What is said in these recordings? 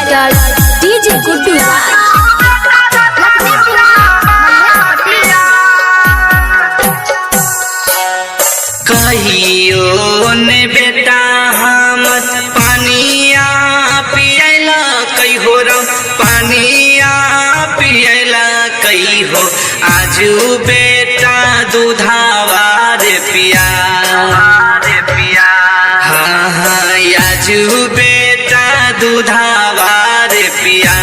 Director DJ Guddu कहियो ने बेटा हम पानिया पियला कहियो रो पानिया पियला कहियो आजू बेटा दूधावा रे पिया हाँ हाँ आजू बेटा दूधावा रे पिया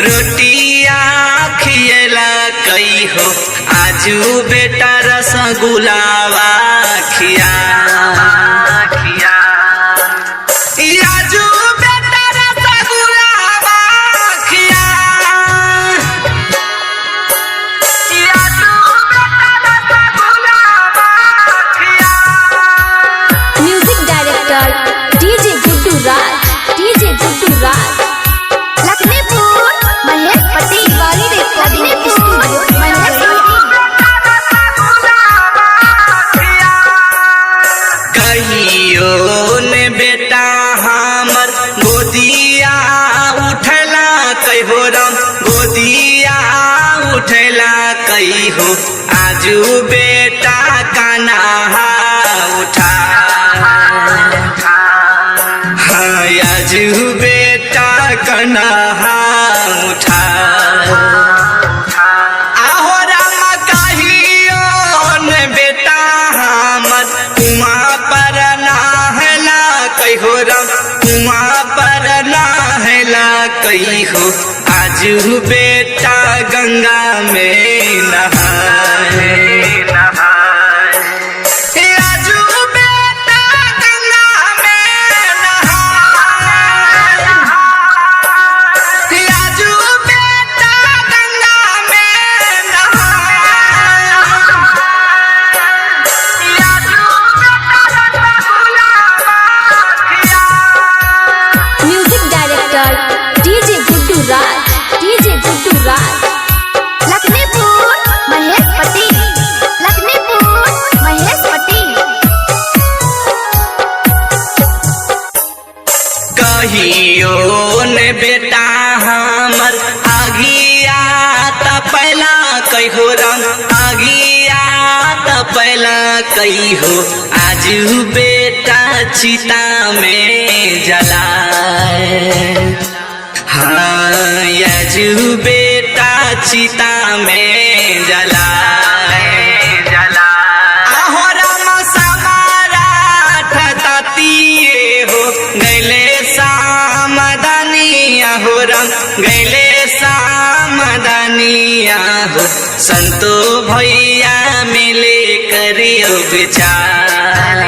रोटिया खियला कहियो आजू बेटा रसगुल्लावा खिया आजू बेटा रसगुल्लावा खिया आजू बेटा रसगुल्लावा खिया। म्यूजिक डायरेक्टर डीजे गुड्डू राज कहियो ने बेटा हमर गोदिया उठला कहियो राम गोदिया उठला कहियो आजू बेटा काना उठा हाँ आजू बेटा काना उठा कुआं पर नहला कहियो आजू बेटा गंगा में नहाए आजू बेटा गंगा में नहाए आजू बेटा गंगा में नहाए आजू बेटा म्यूजिक डायरेक्टर डीजे गुड्डू राज लखनपुर महेशपति कहियो ने बेटा हमर आगिया तपैला कहियो रंग आगिया तपैला कहियो आजू बेटा चिता में जलाए हाँ आजू बेटा चिता में जलाए गैले सामदानिया हो संतो भैया मिले करियो विचार